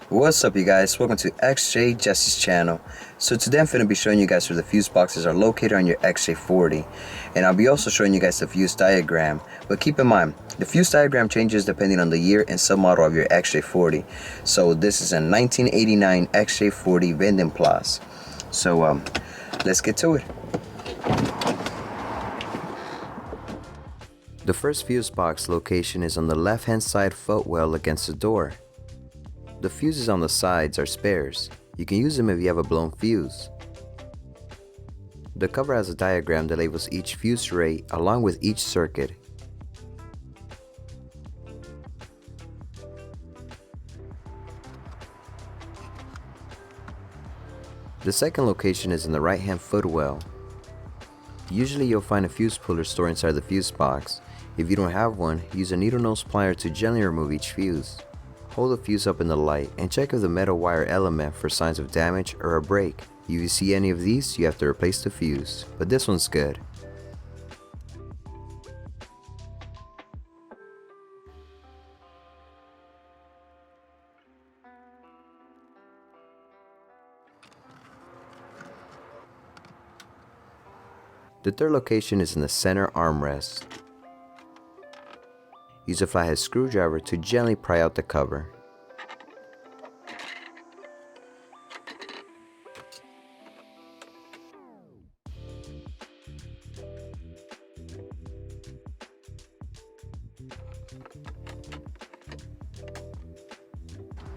What's up, you guys? Welcome to XJ6 channel. So today I'm going to be showing you guys where the fuse boxes are located on your XJ40, and I'll be also showing you guys the fuse diagram. But keep in mind, the fuse diagram changes depending on the year and submodel of your XJ40. So this is a 1989 XJ40 Vending Plus. So let's get to it. The first fuse box location is on the left hand side footwell against the door. The fuses on the sides are spares. You can use them if you have a blown fuse. The cover has a diagram that labels each fuse array along with each circuit. The second location is in the right hand footwell. Usually you'll find a fuse puller stored inside the fuse box. If you don't have one, use a needle nose plier to gently remove each fuse. Hold the fuse up in the light and check if the metal wire element for signs of damage or a break. If you see any of these, you have to replace the fuse, but this one's good. The third location is in the center armrest. Use a flathead screwdriver to gently pry out the cover.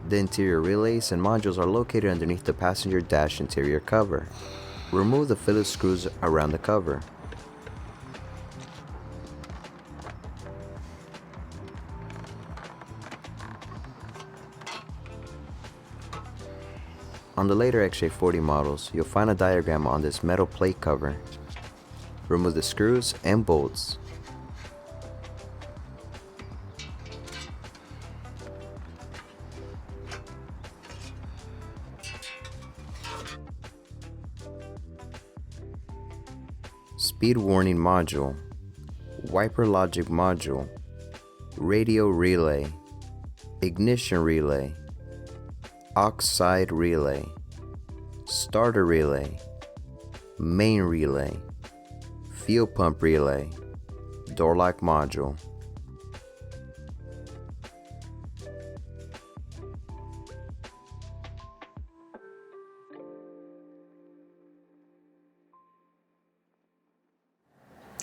The interior relays and modules are located underneath the passenger dash interior cover. Remove the Phillips screws around the cover. On the later XJ40 models, you'll find a diagram on this metal plate cover. Remove the screws and bolts. Speed warning module, wiper logic module, radio relay, ignition relay, aux side relay, starter relay, main relay, fuel pump relay, door lock module.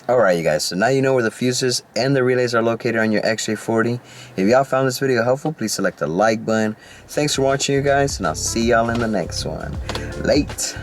Alright, you guys, so now you know where the fuses and the relays are located on your XJ40. If y'all found this video helpful, please select the like button. Thanks for watching, you guys, and I'll see y'all in the next one. Late.